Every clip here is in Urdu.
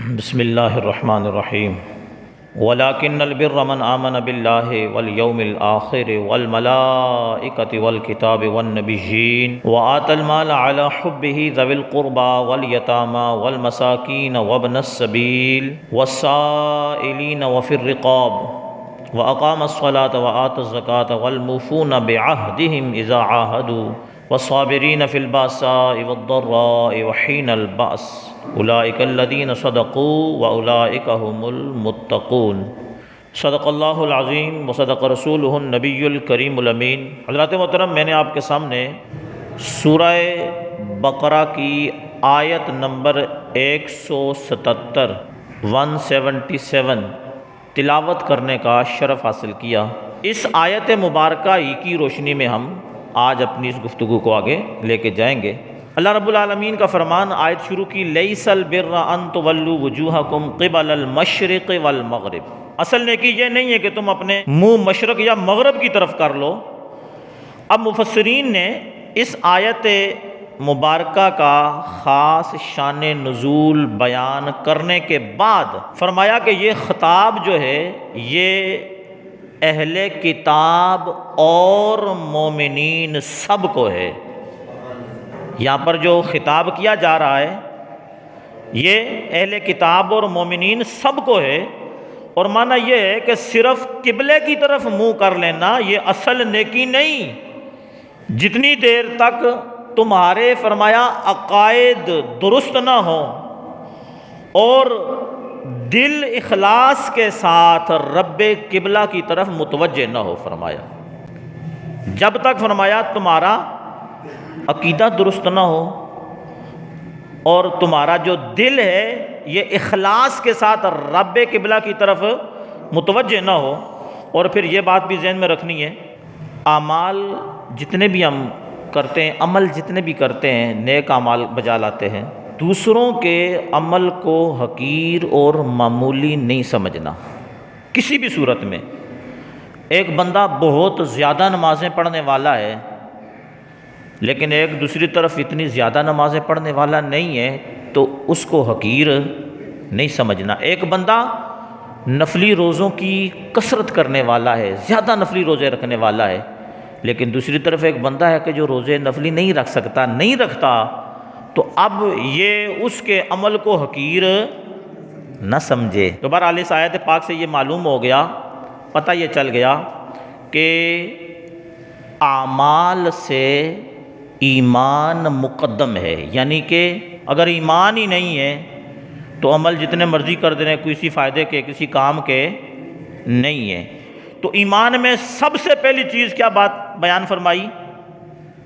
بسم اللہ الرحمن الرحیم ولکن البر من آمن باللہ والیوم الآخر والملائکۃ والکتاب والنبیین وآتى المال على حبه ذوی القربى والیتامى والمساکین وابن السبیل والسائلین وفی الرقاب وأقام الصلاة وآتى الزکاة والموفون بعہدهم اذا عاہدوا والصابرین فی الباساء والضراء وحین البأس اولئک الذین صدقوا واولئک هم المتقون۔ صدق اللہ العظیم وصدق رسولہ النبی الکریم الامین۔ حضرات محترم، میں نے آپ کے سامنے سورہ بقرہ کی آیت نمبر 177 تلاوت کرنے کا شرف حاصل کیا۔ اس آیت مبارکہ ہی کی روشنی میں ہم آج اپنی اس گفتگو کو آگے لے کے جائیں گے۔ اللہ رب العالمین کا فرمان آیت شروع کی، لیس البر ان تولوا وجوہکم قبل المشرق والمغرب۔ اصل نیکی یہ نہیں ہے کہ تم اپنے منہ مشرق یا مغرب کی طرف کر لو۔ اب مفسرین نے اس آیت مبارکہ کا خاص شان نزول بیان کرنے کے بعد فرمایا کہ یہ خطاب جو ہے یہ اہل کتاب اور مومنین سب کو ہے۔ یہاں پر جو خطاب کیا جا رہا ہے یہ اہل کتاب اور مومنین سب کو ہے، اور معنی یہ ہے کہ صرف قبلے کی طرف منہ کر لینا یہ اصل نیکی نہیں۔ جتنی دیر تک تمہارے فرمایا عقائد درست نہ ہوں اور دل اخلاص کے ساتھ رب قبلہ کی طرف متوجہ نہ ہو، فرمایا جب تک فرمایا تمہارا عقیدہ درست نہ ہو اور تمہارا جو دل ہے یہ اخلاص کے ساتھ رب قبلہ کی طرف متوجہ نہ ہو۔ اور پھر یہ بات بھی ذہن میں رکھنی ہے، اعمال جتنے بھی ہم کرتے ہیں، عمل جتنے بھی کرتے ہیں، نیک اعمال بجا لاتے ہیں، دوسروں کے عمل کو حقیر اور معمولی نہیں سمجھنا کسی بھی صورت میں۔ ایک بندہ بہت زیادہ نمازیں پڑھنے والا ہے لیکن ایک دوسری طرف اتنی زیادہ نمازیں پڑھنے والا نہیں ہے تو اس کو حقیر نہیں سمجھنا۔ ایک بندہ نفلی روزوں کی کثرت کرنے والا ہے، زیادہ نفلی روزے رکھنے والا ہے، لیکن دوسری طرف ایک بندہ ہے کہ جو روزے نفلی نہیں رکھ سکتا، نہیں رکھتا، تو اب یہ اس کے عمل کو حقیر نہ سمجھے۔ دوبارہ اس آیت پاک سے یہ معلوم ہو گیا، پتہ یہ چل گیا کہ اعمال سے ایمان مقدم ہے، یعنی کہ اگر ایمان ہی نہیں ہے تو عمل جتنے مرضی کر دینے کسی فائدے کے، کسی کام کے نہیں ہے۔ تو ایمان میں سب سے پہلی چیز کیا بات بیان فرمائی؟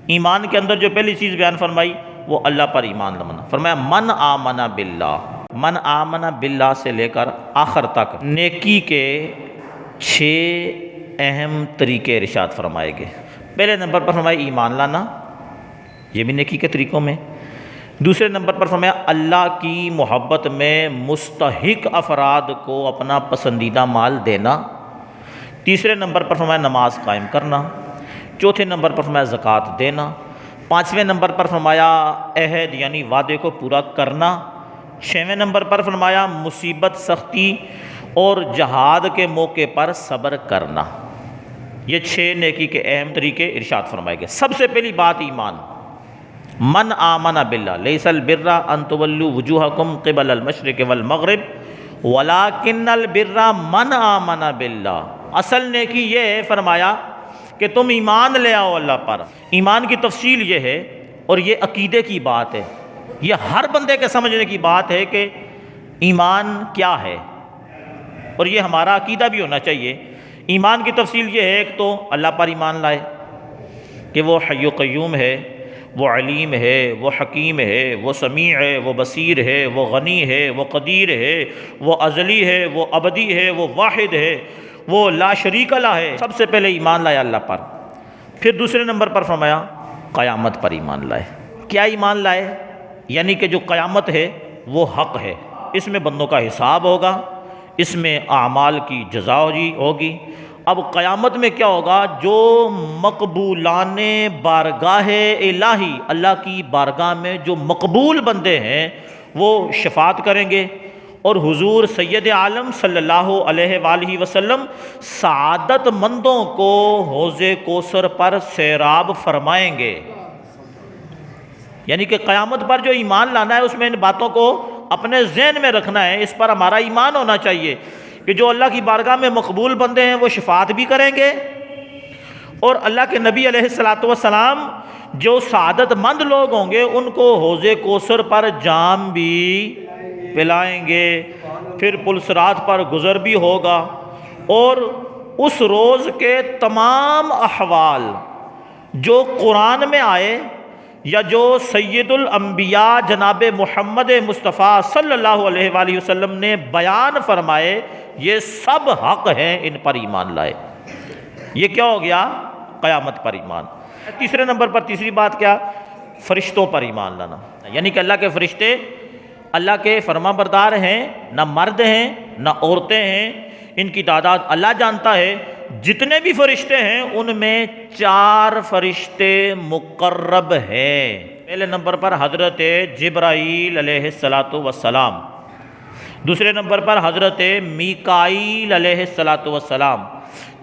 ایمان کے اندر جو پہلی چیز بیان فرمائی وہ اللہ پر ایمان لانا۔ فرمایا من آمن باللہ، من آمن باللہ سے لے کر آخر تک نیکی کے 6 اہم طریقے ارشاد فرمائے گئے۔ پہلے نمبر پر فرمایا ایمان لانا، یہ بھی نیکی کے طریقوں میں۔ دوسرے نمبر پر فرمایا اللہ کی محبت میں مستحق افراد کو اپنا پسندیدہ مال دینا۔ تیسرے نمبر پر فرمایا نماز قائم کرنا۔ چوتھے نمبر پر فرمایا زکوٰۃ دینا۔ پانچویں نمبر پر فرمایا عہد یعنی وعدے کو پورا کرنا۔ چھویں نمبر پر فرمایا مصیبت، سختی اور جہاد کے موقع پر صبر کرنا۔ یہ 6 نیکی کے اہم طریقے ارشاد فرمائے گئے۔ سب سے پہلی بات ایمان، من آمن باللہ، لیس البر ان تولوا وجوہکم قبل المشرق والمغرب ولکن البر من آمن باللہ۔ اصل نیکی یہ ہے فرمایا کہ تم ایمان لے آؤ اللہ پر۔ ایمان کی تفصیل یہ ہے اور یہ عقیدے کی بات ہے، یہ ہر بندے کے سمجھنے کی بات ہے کہ ایمان کیا ہے، اور یہ ہمارا عقیدہ بھی ہونا چاہیے۔ ایمان کی تفصیل یہ ہے، ایک تو اللہ پر ایمان لائے کہ وہ حی و قیوم ہے، وہ علیم ہے، وہ حکیم ہے، وہ سمیع ہے، وہ بصیر ہے، وہ غنی ہے، وہ قدیر ہے، وہ ازلی ہے، وہ ابدی ہے، وہ واحد ہے، وہ لا شریک لہ ہے۔ سب سے پہلے ایمان لائے اللہ پر۔ پھر دوسرے نمبر پر فرمایا قیامت پر ایمان لائے۔ کیا ایمان لائے؟ یعنی کہ جو قیامت ہے وہ حق ہے، اس میں بندوں کا حساب ہوگا، اس میں اعمال کی جزا ہوگی۔ اب قیامت میں کیا ہوگا؟ جو مقبولان بارگاہ الہی، اللہ کی بارگاہ میں جو مقبول بندے ہیں وہ شفاعت کریں گے، اور حضور سید عالم صلی اللہ علیہ وآلہ وسلم سعادت مندوں کو حوض کوثر پر سیراب فرمائیں گے۔ یعنی کہ قیامت پر جو ایمان لانا ہے اس میں ان باتوں کو اپنے ذہن میں رکھنا ہے، اس پر ہمارا ایمان ہونا چاہیے کہ جو اللہ کی بارگاہ میں مقبول بندے ہیں وہ شفاعت بھی کریں گے، اور اللہ کے نبی علیہ السلام جو سعادت مند لوگ ہوں گے ان کو حوض کوثر پر جام بھی پلائیں گے، پھر پل صراط پر گزر بھی ہوگا، اور اس روز کے تمام احوال جو قرآن میں آئے یا جو سید الانبیاء جناب محمد مصطفیٰ صلی اللہ علیہ وآلہ وسلم نے بیان فرمائے، یہ سب حق ہیں، ان پر ایمان لائے۔ یہ کیا ہو گیا؟ قیامت پر ایمان۔ تیسرے نمبر پر تیسری بات کیا؟ فرشتوں پر ایمان لانا، یعنی کہ اللہ کے فرشتے اللہ کے فرما بردار ہیں، نہ مرد ہیں نہ عورتیں ہیں، ان کی تعداد اللہ جانتا ہے۔ جتنے بھی فرشتے ہیں ان میں 4 فرشتے مقرب ہیں۔ پہلے نمبر پر حضرت جبرائیل علیہ السلام، دوسرے نمبر پر حضرت میکائیل علیہ السلام،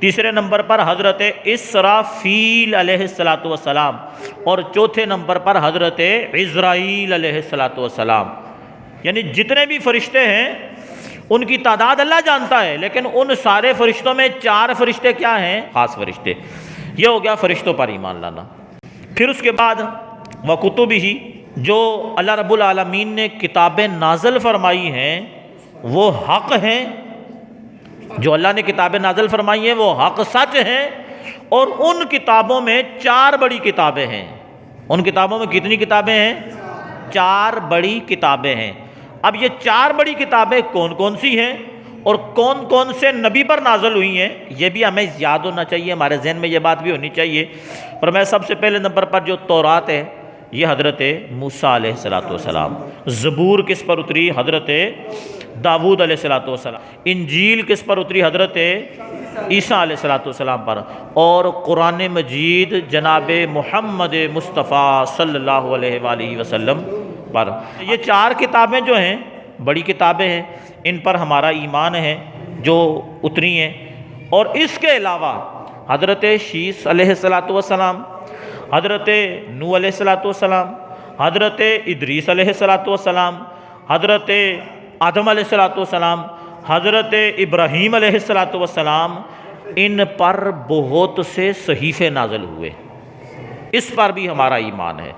تیسرے نمبر پر حضرت اسرافیل علیہ السلام، اور چوتھے نمبر پر حضرت عزرائیل علیہ السلام۔ یعنی جتنے بھی فرشتے ہیں ان کی تعداد اللہ جانتا ہے، لیکن ان سارے فرشتوں میں 4 فرشتے کیا ہیں؟ خاص فرشتے۔ یہ ہو گیا فرشتوں پر ایمان لانا۔ پھر اس کے بعد وَکُتُبِهِ، جو اللہ رب العالمین نے کتابیں نازل فرمائی ہیں وہ حق ہیں، جو اللہ نے کتابیں نازل فرمائی ہیں وہ حق سچ ہیں، اور ان کتابوں میں 4 بڑی کتابیں ہیں۔ ان کتابوں میں کتنی کتابیں ہیں؟ 4 بڑی کتابیں ہیں۔ اب یہ 4 بڑی کتابیں کون کون سی ہیں اور کون کون سے نبی پر نازل ہوئی ہیں، یہ بھی ہمیں یاد ہونا چاہیے، ہمارے ذہن میں یہ بات بھی ہونی چاہیے۔ اور میں سب سے پہلے نمبر پر جو تورات ہے یہ حضرت موسیٰ علیہ السلام۔ زبور کس پر اتری؟ حضرت داود علیہ السلام۔ انجیل کس پر اتری؟ حضرت عیسیٰ علیہ السلام پر۔ اور قرآن مجید جناب محمد مصطفیٰ صلی اللہ علیہ وآلہ وسلم پر۔ یہ 4 کتابیں جو ہیں بڑی کتابیں ہیں، ان پر ہمارا ایمان ہے جو اتری ہیں۔ اور اس کے علاوہ حضرت شیس علیہ السلام، حضرت نوح علیہ السلام، حضرت ادریس علیہ السلام، حضرت آدم علیہ السلام، حضرت ابراہیم علیہ السلام، ان پر بہت سے صحیفے نازل ہوئے، اس پر بھی ہمارا ایمان ہے۔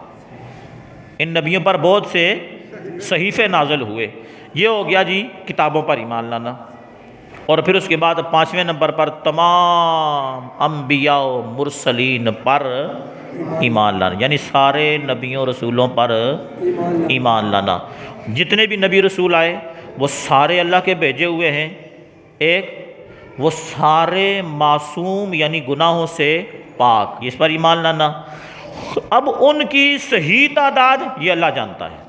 ان نبیوں پر بہت سے صحیفے نازل ہوئے۔ یہ ہو گیا جی کتابوں پر ایمان لانا۔ اور پھر اس کے بعد 5ویں نمبر پر تمام انبیاء و مرسلین پر ایمان لانا، یعنی سارے نبیوں رسولوں پر ایمان لانا۔ جتنے بھی نبی رسول آئے وہ سارے اللہ کے بھیجے ہوئے ہیں، ایک وہ سارے معصوم یعنی گناہوں سے پاک، اس پر ایمان لانا۔ اب ان کی صحیح تعداد یہ اللہ جانتا ہے،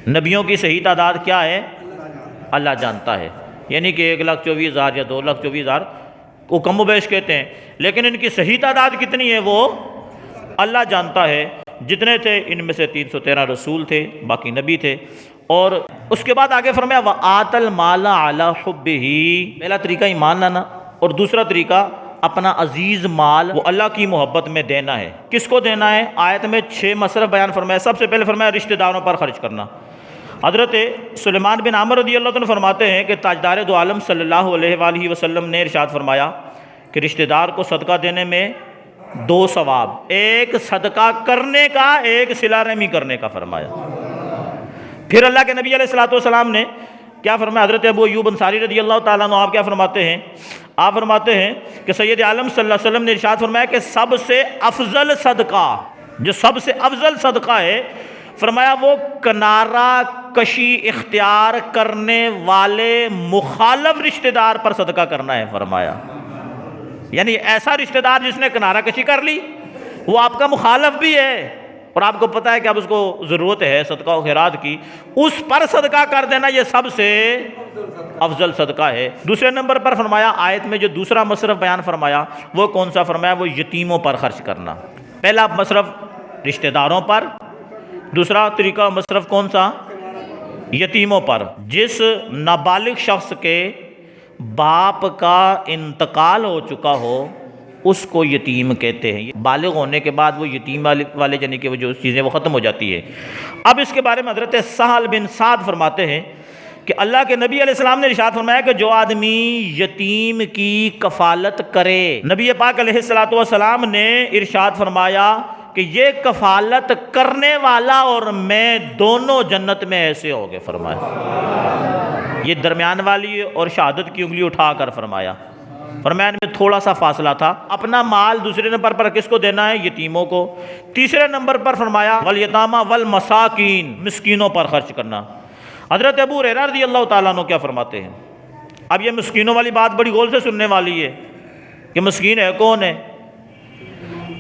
نبیوں کی صحیح تعداد کیا ہے؟ اللہ جانتا ہے، یعنی کہ 1,24,000 یا 2,24,000 کو کم و بیش کہتے ہیں، لیکن ان کی صحیح تعداد کتنی ہے وہ اللہ جانتا ہے۔ جتنے تھے ان میں سے 313 رسول تھے، باقی نبی تھے۔ اور اس کے بعد آگے فرمایا وَآتَ الْمَالَ عَلَى حُبِّهِ، پہلا طریقہ ایمان لانا، اور دوسرا طریقہ اپنا عزیز مال وہ اللہ کی محبت میں دینا ہے۔ کس کو دینا ہے؟ آیت میں 6 مصرف بیان فرمایا۔ سب سے پہلے فرمایا رشتہ داروں پر خرچ کرنا۔ حضرت سلیمان بن عامر رضی اللہ عنہ فرماتے ہیں کہ تاجدار دو عالم صلی اللہ علیہ وآلہ وسلم نے ارشاد فرمایا کہ رشتہ دار کو صدقہ دینے میں 2 ثواب، ایک صدقہ کرنے کا، ایک صلہ رحمی کرنے کا فرمایا۔ پھر اللہ کے نبی علیہ السلام نے کیا فرمایا؟ حضرت ابو ایوب انصاری رضی اللہ تعالیٰ عنہ آپ کیا فرماتے ہیں؟ آپ فرماتے ہیں کہ سید عالم صلی اللہ علیہ وسلم نے ارشاد فرمایا کہ سب سے افضل صدقہ، جو سب سے افضل صدقہ ہے، فرمایا وہ کنارہ کشی اختیار کرنے والے مخالف رشتہ دار پر صدقہ کرنا ہے فرمایا۔ یعنی ایسا رشتہ دار جس نے کنارہ کشی کر لی، وہ آپ کا مخالف بھی ہے اور آپ کو پتہ ہے کہ اب اس کو ضرورت ہے صدقہ و خیرات کی، اس پر صدقہ کر دینا یہ سب سے افضل صدقہ ہے۔ دوسرے نمبر پر فرمایا آیت میں جو دوسرا مصرف بیان فرمایا وہ کون سا فرمایا؟ وہ یتیموں پر خرچ کرنا۔ پہلا مصرف رشتہ داروں پر، دوسرا طریقہ مصرف کون سا؟ یتیموں پر، جس نابالغ شخص کے باپ کا انتقال ہو چکا ہو اس کو یتیم کہتے ہیں۔ بالغ ہونے کے بعد وہ یتیم والے یعنی کہ وہ جو چیزیں وہ ختم ہو جاتی ہے۔ اب اس کے بارے میں حضرت سہل بن سعد فرماتے ہیں کہ اللہ کے نبی علیہ السلام نے ارشاد فرمایا کہ جو آدمی یتیم کی کفالت کرے، نبی پاک علیہ السلام نے ارشاد فرمایا کہ یہ کفالت کرنے والا اور میں دونوں جنت میں ایسے ہو گئے، فرمایا۔ یہ درمیان والی اور شہادت کی انگلی اٹھا کر فرمایا، فرمایا ان میں تھوڑا سا فاصلہ تھا۔ اپنا مال دوسرے نمبر پر کس کو دینا ہے؟ یتیموں کو۔ تیسرے نمبر پر فرمایا والیتامى والمساکین، مسکینوں پر خرچ کرنا۔ حضرت ابو ہریرہ رضی اللہ تعالیٰ عنہ کیا فرماتے ہیں؟ اب یہ مسکینوں والی بات بڑی غور سے سننے والی ہے کہ مسکین ہے کون ہے؟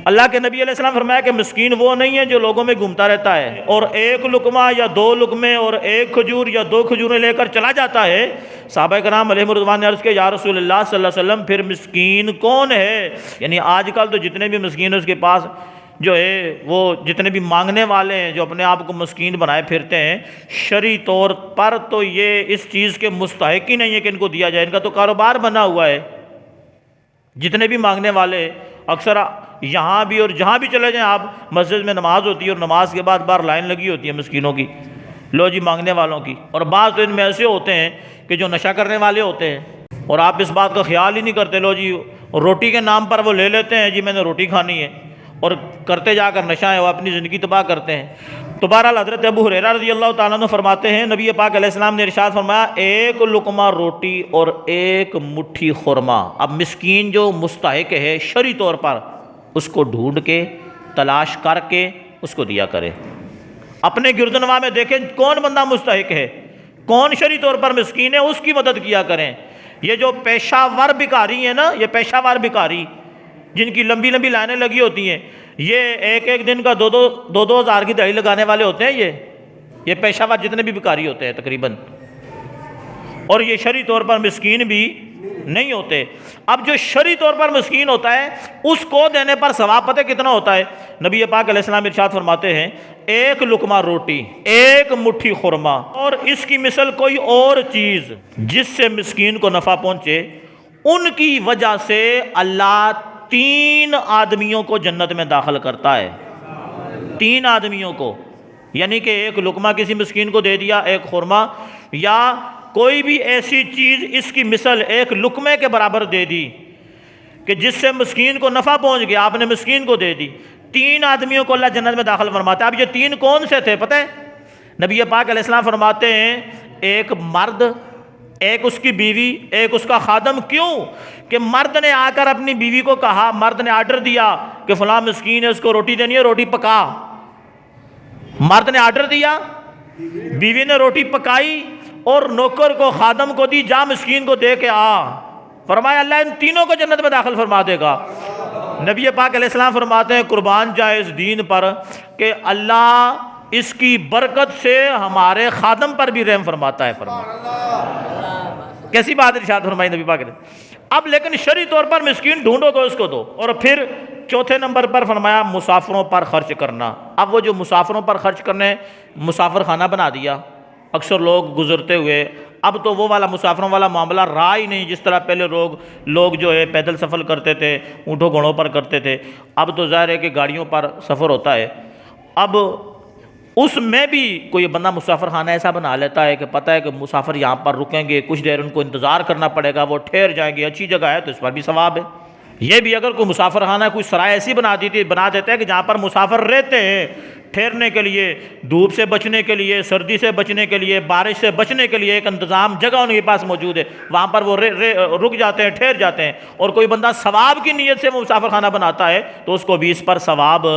اللہ کے نبی علیہ السلام فرمایا کہ مسکین وہ نہیں ہے جو لوگوں میں گھومتا رہتا ہے اور ایک لقمہ یا دو لقمے اور ایک کھجور یا دو کھجوریں لے کر چلا جاتا ہے۔ صحابہ کرام علیہم رضوان نے عرض کیا یا رسول اللہ صلی اللہ علیہ وسلم پھر مسکین کون ہے؟ یعنی آج کل تو جتنے بھی مسکین ہیں اس کے پاس جو ہے وہ جتنے بھی مانگنے والے ہیں جو اپنے آپ کو مسکین بنائے پھرتے ہیں، شرعی طور پر تو یہ اس چیز کے مستحق ہی نہیں ہے کہ ان کو دیا جائے، ان کا تو کاروبار بنا ہوا ہے۔ جتنے بھی مانگنے والے اکثر یہاں بھی اور جہاں بھی چلے جائیں آپ، مسجد میں نماز ہوتی ہے اور نماز کے بعد باہر لائن لگی ہوتی ہے مسکینوں کی، لو جی مانگنے والوں کی، اور بعض تو ان میں ایسے ہوتے ہیں کہ جو نشہ کرنے والے ہوتے ہیں اور آپ اس بات کا خیال ہی نہیں کرتے، لو جی روٹی کے نام پر وہ لے لیتے ہیں، جی میں نے روٹی کھانی ہے، اور کرتے جا کر نشہ ہے وہ اپنی زندگی تباہ کرتے ہیں۔ تو بہرحال حضرت ابو ہریرہ رضی اللہ تعالیٰ عنہ فرماتے ہیں نبی پاک علیہ السلام نے ارشاد فرمایا ایک لقمہ روٹی اور ایک مٹھی خرما۔ اب مسکین جو مستحق ہے شرعی طور پر اس کو ڈھونڈ کے تلاش کر کے اس کو دیا کرے۔ اپنے گردنواں میں دیکھیں کون بندہ مستحق ہے، کون شرعی طور پر مسکین ہے، اس کی مدد کیا کریں۔ یہ جو پیشہ ور بھکاری ہیں نا، یہ پیشہ ور بھکاری جن کی لمبی لمبی لائنیں لگی ہوتی ہیں، یہ ایک ایک دن کا دو ہزار کی دہاڑی لگانے والے ہوتے ہیں، یہ پیشہ ور جتنے بھی بھکاری ہوتے ہیں تقریباً، اور یہ شرعی طور پر مسکین بھی نہیں ہوتے۔ اب جو شرعی طور پر مسکین ہوتا ہے اس کو دینے پر ثواب پتہ کتنا ہوتا ہے؟ نبی پاک علیہ السلام ارشاد فرماتے ہیں ایک لقمہ روٹی، ایک مٹھی خرما، اور اس کی مثل کوئی اور چیز جس سے مسکین کو نفع پہنچے، ان کی وجہ سے اللہ 3 آدمیوں کو جنت میں داخل کرتا ہے۔ 3 آدمیوں کو، یعنی کہ ایک لقمہ کسی مسکین کو دے دیا، ایک خرما، یا کوئی بھی ایسی چیز اس کی مثل ایک لقمے کے برابر دے دی کہ جس سے مسکین کو نفع پہنچ گیا، آپ نے مسکین کو دے دی، 3 آدمیوں کو اللہ جنت میں داخل فرماتا ہے۔ اب یہ 3 کون سے تھے پتہ ہے؟ نبی پاک علیہ السلام فرماتے ہیں ایک مرد، ایک اس کی بیوی، ایک اس کا خادم۔ کیوں کہ مرد نے آ کر اپنی بیوی کو کہا، مرد نے آرڈر دیا کہ فلاں مسکین ہے اس کو روٹی دینی ہے، روٹی پکا۔ مرد نے آرڈر دیا، بیوی نے روٹی پکائی اور نوکر کو خادم کو دی، جا مسکین کو دے کے آ۔ فرمایا اللہ ان تینوں کو جنت میں داخل فرما دے گا۔ نبی پاک علیہ السلام فرماتے ہیں قربان جائے اس دین پر کہ اللہ اس کی برکت سے ہمارے خادم پر بھی رحم فرماتا ہے۔ فرمایا کیسی بات ارشاد فرمائی نبی پاک نے۔ اب لیکن شرعی طور پر مسکین ڈھونڈو تو اس کو دو۔ اور پھر چوتھے نمبر پر فرمایا مسافروں پر خرچ کرنا۔ اب وہ جو مسافروں پر خرچ کرنے، مسافر خانہ بنا دیا اکثر لوگ گزرتے ہوئے، اب تو وہ والا مسافروں والا معاملہ رہا ہی نہیں، جس طرح پہلے لوگ جو ہے پیدل سفر کرتے تھے، اونٹوں گھوڑوں پر کرتے تھے، اب تو ظاہر ہے کہ گاڑیوں پر سفر ہوتا ہے۔ اب اس میں بھی کوئی بندہ مسافر خانہ ایسا بنا لیتا ہے کہ پتہ ہے کہ مسافر یہاں پر رکیں گے، کچھ دیر ان کو انتظار کرنا پڑے گا، وہ ٹھہر جائیں گے، اچھی جگہ ہے تو اس پر بھی ثواب ہے۔ یہ بھی اگر کوئی مسافر خانہ کوئی سرائے ایسی بنا دیتا ہے کہ جہاں پر مسافر رہتے ہیں ٹھہرنے کے لیے، دھوپ سے بچنے کے لیے، سردی سے بچنے کے لیے، بارش سے بچنے کے لیے ایک انتظام جگہ ان کے پاس موجود ہے، وہاں پر وہ رک جاتے ہیں، ٹھہر جاتے ہیں، اور کوئی بندہ ثواب کی نیت سے وہ مسافر خانہ بناتا ہے تو اس کو بھی اس پر ثواب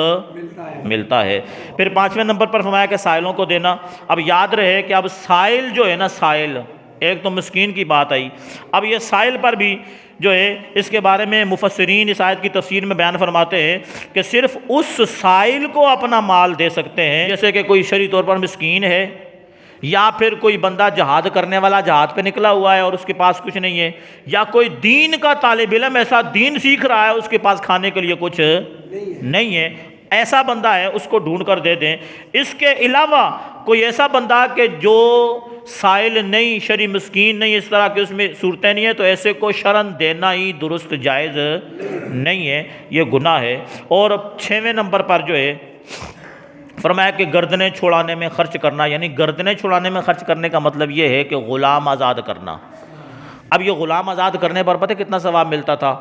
ملتا ہے۔ پھر 5ویں نمبر پر فرمایا کہ سائلوں کو دینا۔ اب یاد رہے کہ اب سائل جو ہے نا، سائل ایک تو مسکین کی بات آئی، اب یہ سائل پر بھی جو ہے اس کے بارے میں مفسرین اس آیت کی تفسیر میں بیان فرماتے ہیں کہ صرف اس سائل کو اپنا مال دے سکتے ہیں، جیسے کہ کوئی شرعی طور پر مسکین ہے، یا پھر کوئی بندہ جہاد کرنے والا جہاد پہ نکلا ہوا ہے اور اس کے پاس کچھ نہیں ہے، یا کوئی دین کا طالب علم ایسا دین سیکھ رہا ہے اس کے پاس کھانے کے لیے کچھ نہیں ہے، ایسا بندہ ہے اس کو ڈھونڈ کر دے دیں۔ اس کے علاوہ کوئی ایسا بندہ کہ جو سائل نہیں، شرع مسکین نہیں، اس طرح کی اس میں صورتیں نہیں ہیں، تو ایسے کو شرن دینا ہی درست جائز نہیں ہے، یہ گناہ ہے۔ اور 6ویں نمبر پر جو ہے فرمایا کہ گردنیں چھڑانے میں خرچ کرنا، یعنی گردنیں چھڑانے میں خرچ کرنے کا مطلب یہ ہے کہ غلام آزاد کرنا۔ اب یہ غلام آزاد کرنے پر پتہ کتنا ثواب ملتا تھا؟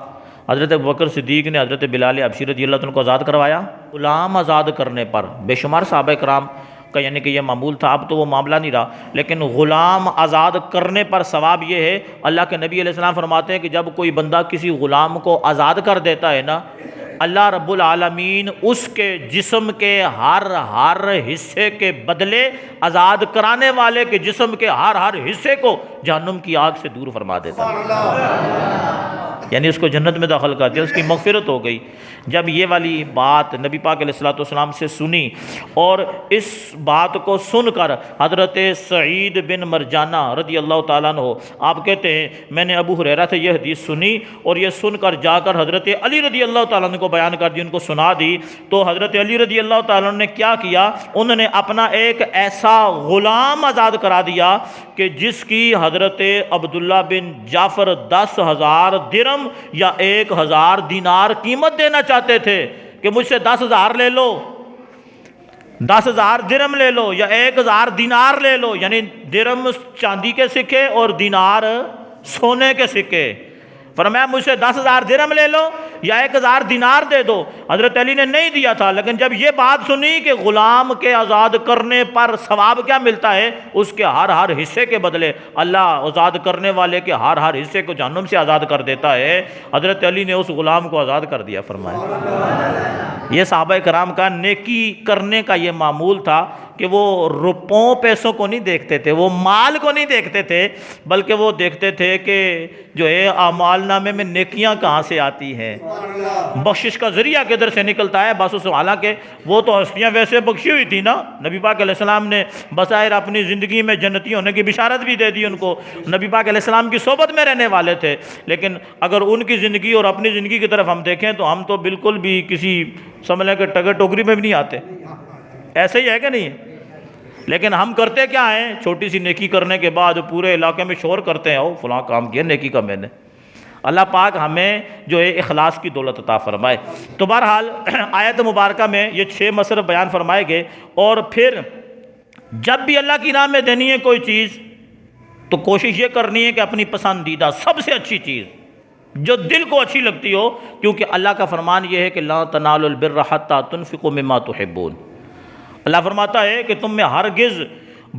حضرت ابوبکر صدیق نے حضرت بلال حبشی رضی اللہ عنہ کو آزاد کروایا، غلام آزاد کرنے پر بے شمار صحابہ کرام کا یعنی کہ یہ معمول تھا، اب تو وہ معاملہ نہیں رہا، لیکن غلام آزاد کرنے پر ثواب یہ ہے، اللہ کے نبی علیہ السلام فرماتے ہیں کہ جب کوئی بندہ کسی غلام کو آزاد کر دیتا ہے نا، اللہ رب العالمین اس کے جسم کے ہر حصے کے بدلے آزاد کرانے والے کے جسم کے ہر حصے کو جہنم کی آگ سے دور فرما دیتا ہے، یعنی اس کو جنت میں داخل کر دیا، اس کی مغفرت ہو گئی۔ جب یہ والی بات نبی پاک علیہ الصلوۃ والسلام سے سنی، اور اس بات کو سن کر حضرت سعید بن مرجانہ رضی اللہ تعالیٰ عنہ آپ کہتے ہیں میں نے ابو ہریرہ سے یہ حدیث سنی، اور یہ سن کر جا کر حضرت علی رضی اللہ تعالیٰ عنہ کو بیان کر دی، ان کو سنا دی، تو حضرت علی رضی اللہ تعالیٰ عنہ نے کیا کیا، انہوں نے اپنا ایک ایسا غلام آزاد کرا دیا کہ جس کی حضرت عبداللہ بن جعفر 10,000 درہم یا 1,000 دینار قیمت دینا چاہتے تھے کہ مجھ سے 10,000 لے لو، 10,000 درہم لے لو یا 1,000 دینار لے لو، یعنی درہم چاندی کے سکے اور دینار سونے کے سکے۔ فرمایا مجھ سے 10,000 درہم لے لو یا 1,000 دینار دے دو۔ حضرت علی نے نہیں دیا تھا، لیکن جب یہ بات سنی کہ غلام کے آزاد کرنے پر ثواب کیا ملتا ہے، اس کے ہر حصے کے بدلے اللہ آزاد کرنے والے کے ہر حصے کو جہنم سے آزاد کر دیتا ہے، حضرت علی نے اس غلام کو آزاد کر دیا۔ فرمایا یہ صحابہ کرام کا نیکی کرنے کا یہ معمول تھا کہ وہ روپوں پیسوں کو نہیں دیکھتے تھے، وہ مال کو نہیں دیکھتے تھے، بلکہ وہ دیکھتے تھے کہ جو ہے اعمال نامے میں نیکیاں کہاں سے آتی ہیں، بخشش کا ذریعہ کدھر سے نکلتا ہے۔ بس اس حالانکہ وہ تو ہستیاں ویسے بخشی ہوئی تھی نا، نبی پاک علیہ السلام نے بظاہر اپنی زندگی میں جنتی ہونے کی بشارت بھی دے دی ان کو، نبی پاک علیہ السلام کی صحبت میں رہنے والے تھے، لیکن اگر ان کی زندگی اور اپنی زندگی کی طرف ہم دیکھیں تو ہم تو بالکل بھی کسی سمجھ لیں کہ ٹگر ٹوکری میں بھی نہیں آتے، ایسے ہی ہے کہ نہیں؟ لیکن ہم کرتے کیا ہیں، چھوٹی سی نیکی کرنے کے بعد پورے علاقے میں شور کرتے ہیں، فلاں کام کیا نیکی کا میں نے۔ اللہ پاک ہمیں جو ہے اخلاص کی دولت عطا فرمائے۔ تو بہرحال آیت مبارکہ میں یہ 6 مسئلے بیان فرمائے گئے، اور پھر جب بھی اللہ کی راہ میں دینی ہے کوئی چیز تو کوشش یہ کرنی ہے کہ اپنی پسندیدہ سب سے اچھی چیز جو دل کو اچھی لگتی ہو، کیونکہ اللہ کا فرمان یہ ہے کہ لا تنالوا البر حتی تنفقوا مما تحبون۔ اللہ فرماتا ہے کہ تم میں ہرگز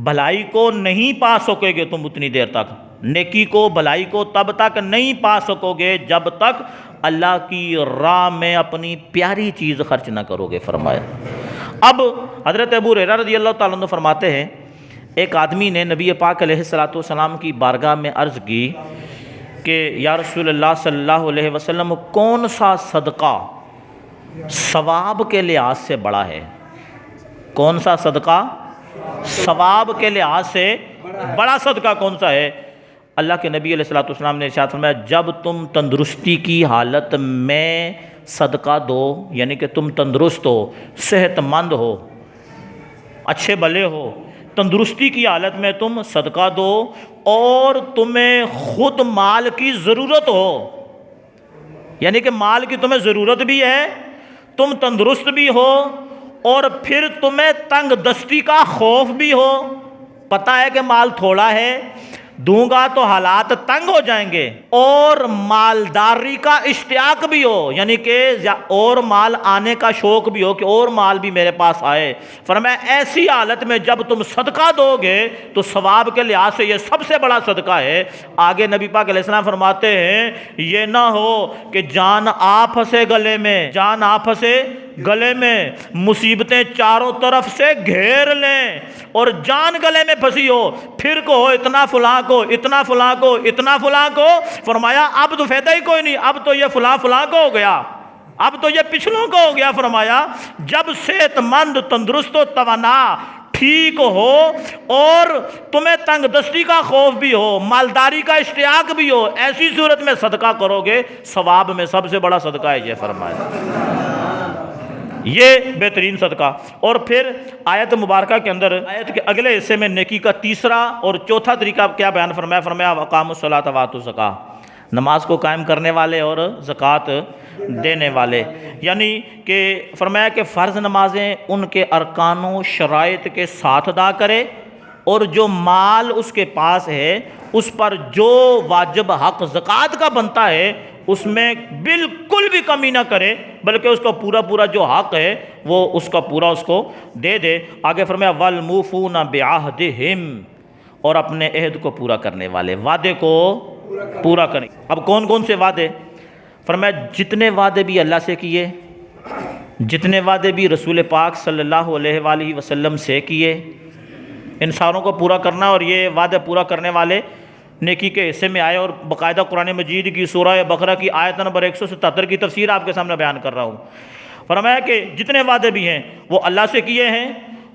بھلائی کو نہیں پا سکو گے تم اتنی دیر تک، نیکی کو بھلائی کو تب تک نہیں پا سکو گے جب تک اللہ کی راہ میں اپنی پیاری چیز خرچ نہ کرو گے۔ فرمایا اب حضرت ابو ہریرہ رضی اللہ تعالیٰ عنہ فرماتے ہیں ایک آدمی نے نبی پاک علیہ السلام کی بارگاہ میں عرض کی کہ یا رسول اللہ صلی اللہ علیہ وسلم کون سا صدقہ ثواب کے لحاظ سے بڑا ہے، کون سا صدقہ ثواب کے لحاظ سے بڑا صدقہ کون سا ہے؟ اللہ کے نبی علیہ السلام نے ارشاد فرمایا جب تم تندرستی کی حالت میں صدقہ دو، یعنی کہ تم تندرست ہو، صحت مند ہو، اچھے بھلے ہو، تندرستی کی حالت میں تم صدقہ دو، اور تمہیں خود مال کی ضرورت ہو، یعنی کہ مال کی تمہیں ضرورت بھی ہے، تم تندرست بھی ہو، اور پھر تمہیں تنگ دستی کا خوف بھی ہو، پتہ ہے کہ مال تھوڑا ہے، دوں گا تو حالات تنگ ہو جائیں گے، اور مالداری کا اشتیاق بھی ہو، یعنی کہ اور مال آنے کا شوق بھی ہو کہ اور مال بھی میرے پاس آئے۔ فرمایا ایسی حالت میں جب تم صدقہ دو گے تو ثواب کے لحاظ سے یہ سب سے بڑا صدقہ ہے۔ آگے نبی پاک علیہ السلام فرماتے ہیں یہ نہ ہو کہ جان آ پھنسے گلے میں، جان آ پھنسے گلے میں، مصیبتیں چاروں طرف سے گھیر لیں اور جان گلے میں پھنسی ہو، پھر کو اتنا فلاں کو، اتنا فلاں کو، اتنا فلاں کو۔ فرمایا اب تو فائدہ ہی کوئی نہیں، اب تو یہ فلاں فلاں کو ہو گیا، اب تو یہ پچھلوں کو ہو گیا۔ فرمایا جب صحت مند، تندرست و توانا، ٹھیک ہو، اور تمہیں تنگ دستی کا خوف بھی ہو، مالداری کا اشتیاق بھی ہو، ایسی صورت میں صدقہ کرو گے، ثواب میں سب سے بڑا صدقہ ہے یہ۔ فرمایا یہ بہترین صدقہ۔ اور پھر آیت مبارکہ کے اندر آیت کے اگلے حصے میں نیکی کا تیسرا اور چوتھا طریقہ کیا بیان فرمایا؟ فرمایا وَأَقَامُوا الصَّلَاةَ وَآتُوا الزَّكَاةَ، نماز کو قائم کرنے والے اور زکوٰۃ دینے والے، یعنی کہ فرمایا کہ فرض نمازیں ان کے ارکان و شرائط کے ساتھ ادا کرے، اور جو مال اس کے پاس ہے اس پر جو واجب حق زکوٰۃ کا بنتا ہے اس میں بالکل بھی کمی نہ کرے، بلکہ اس کا پورا جو حق ہے وہ اس کا پورا اس کو دے دے۔ آگے فرمایا وَالْمُوفُونَ بِعَهْدِهِمْ، اور اپنے عہد کو پورا کرنے والے، وعدے کو پورا کریں۔ اب کون کون سے وعدے؟ فرمایا جتنے وعدے بھی اللہ سے کیے، جتنے وعدے بھی رسول پاک صلی اللہ علیہ وآلہ وسلم سے کیے، ان ساروں کو پورا کرنا۔ اور یہ وعدے پورا کرنے والے نیکی کے حصے میں آئے، اور باقاعدہ قرآن مجید کی سورہ بقرہ کی آیت نمبر 177 کی تفسیر آپ کے سامنے بیان کر رہا ہوں۔ فرمایا کہ جتنے وعدے بھی ہیں وہ اللہ سے کیے ہیں،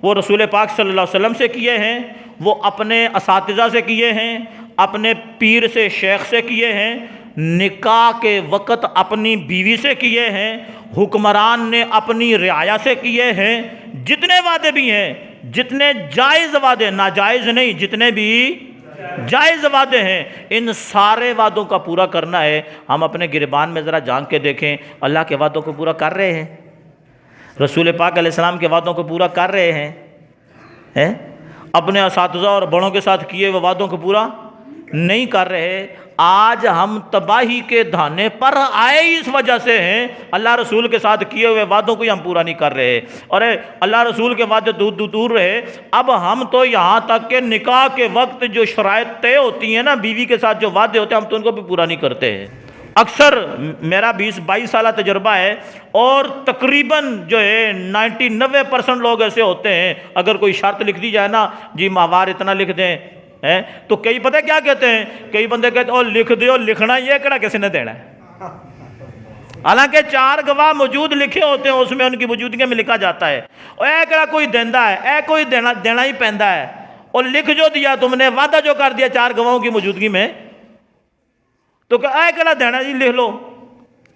وہ رسول پاک صلی اللہ علیہ وسلم سے کیے ہیں، وہ اپنے اساتذہ سے کیے ہیں، اپنے پیر سے، شیخ سے کیے ہیں، نکاح کے وقت اپنی بیوی سے کیے ہیں، حکمران نے اپنی رعایا سے کیے ہیں۔ جتنے وعدے بھی ہیں، جتنے جائز وعدے، ناجائز نہیں، جتنے بھی جائز وعدے ہیں، ان سارے وعدوں کا پورا کرنا ہے۔ ہم اپنے گریبان میں ذرا جھانک کے دیکھیں، اللہ کے وعدوں کو پورا کر رہے ہیں؟ رسول پاک علیہ السلام کے وعدوں کو پورا کر رہے ہیں؟ اپنے اساتذہ اور بڑوں کے ساتھ کیے ہوئے وعدوں کو پورا نہیں کر رہے۔ آج ہم تباہی کے دھانے پر آئے اس وجہ سے ہیں، اللہ رسول کے ساتھ کیے ہوئے وعدوں کو ہی ہم پورا نہیں کر رہے، اور اللہ رسول کے وعدے دور رہے۔ اب ہم تو یہاں تک کہ نکاح کے وقت جو شرائط طے ہوتی ہیں نا، بیوی کے ساتھ جو وعدے ہوتے ہیں، ہم تو ان کو بھی پورا نہیں کرتے ہیں۔ اکثر میرا 20-22 سالہ تجربہ ہے، اور تقریباً جو ہے 90% لوگ ایسے ہوتے ہیں، اگر کوئی شرط لکھ دی جائے نا، جی ماہوار اتنا لکھ دیں، تو کئی پتہ کیا کہتے ہیں، کئی بندے کہتے ہیں او لکھ دیو، لکھنا یہ کہڑا کسی نے دینا ہے؟ حالانکہ 4 گواہ موجود لکھے ہوتے ہیں، اس میں ان کی موجودگی میں لکھا جاتا ہے، اور اے کہڑا کوئی دیندا ہے، اے کوئی دینا ہی پیندا ہے، اور لکھ جو دیا تم نے، وعدہ جو کر دیا 4 گواہوں کی موجودگی میں، تو کہ اے کہڑا دینا جی، لکھ لو۔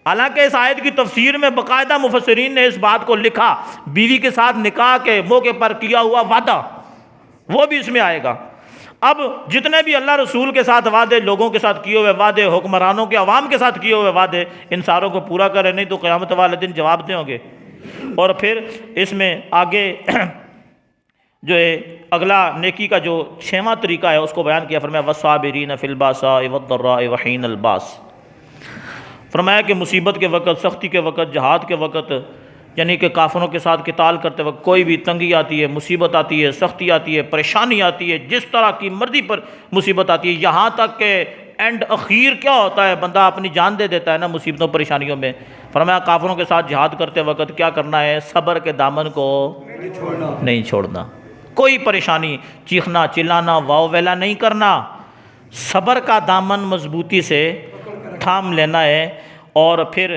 حالانکہ اس آیت کی تفسیر میں باقاعدہ مفسرین نے اس بات کو لکھا، بیوی کے ساتھ نکاح کے موقع پر کیا ہوا وعدہ وہ بھی اس میں آئے گا۔ اب جتنے بھی اللہ رسول کے ساتھ وعدے، لوگوں کے ساتھ کیے ہوئے وعدے، حکمرانوں کے، عوام کے ساتھ کیے ہوئے وعدے، ان ساروں کو پورا کریں، نہیں تو قیامت والے دن جواب دیں ہوں گے۔ اور پھر اس میں آگے جو ہے اگلا نیکی کا جو 6واں طریقہ ہے اس کو بیان کیا، فرمایا وَالصَّابِرِينَ فِي الْبَأْسَاءِ وَالضَّرَّاءِ وَحِينَ الْبَأْسِ، فرمایا کہ مصیبت کے وقت، سختی کے وقت، جہاد کے وقت، یعنی کہ کافروں کے ساتھ قتال کرتے وقت کوئی بھی تنگی آتی ہے، مصیبت آتی ہے، سختی آتی ہے، پریشانی آتی ہے، جس طرح کی مرضی پر مصیبت آتی ہے، یہاں تک کہ اینڈ اخیر کیا ہوتا ہے، بندہ اپنی جان دے دیتا ہے نا مصیبتوں پریشانیوں میں۔ فرمایا کافروں کے ساتھ جہاد کرتے وقت کیا کرنا ہے؟ صبر کے دامن کو نہیں چھوڑنا، کوئی پریشانی، چیخنا چلانا واو ویلا نہیں کرنا، صبر کا دامن مضبوطی سے تھام لینا ہے۔ اور پھر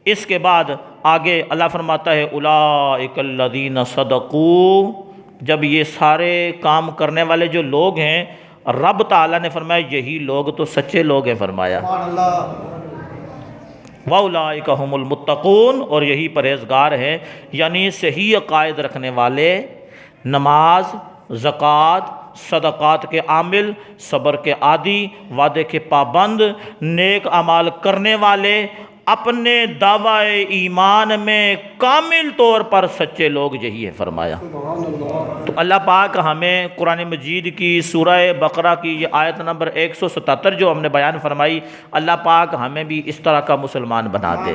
اس کے بعد آگے اللہ فرماتا ہے اولئک الذین صدقوا، جب یہ سارے کام کرنے والے جو لوگ ہیں، رب تعالیٰ نے فرمایا یہی لوگ تو سچے لوگ ہیں، فرمایا وَأُولَئِكَ هُمُ الْمُتَّقُونَ، اور یہی پرہیزگار ہیں، یعنی صحیح عقائد رکھنے والے، نماز، زکوٰۃ، صدقات کے عامل، صبر کے عادی، وعدے کے پابند، نیک اعمال کرنے والے، اپنے دعوی ایمان میں کامل طور پر سچے لوگ، یہی ہے فرمایا۔ تو اللہ پاک ہمیں قرآن مجید کی سورہ بقرہ کی یہ آیت نمبر 177 جو ہم نے بیان فرمائی، اللہ پاک ہمیں بھی اس طرح کا مسلمان بنا دے،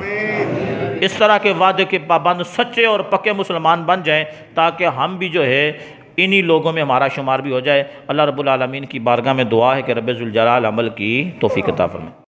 اس طرح کے وعدے کے پابند سچے اور پکے مسلمان بن جائیں، تاکہ ہم بھی جو ہے انہی لوگوں میں ہمارا شمار بھی ہو جائے۔ اللہ رب العالمین کی بارگاہ میں دعا ہے کہ رب ذوالجلال عمل کی توفیق عطا فرمائے۔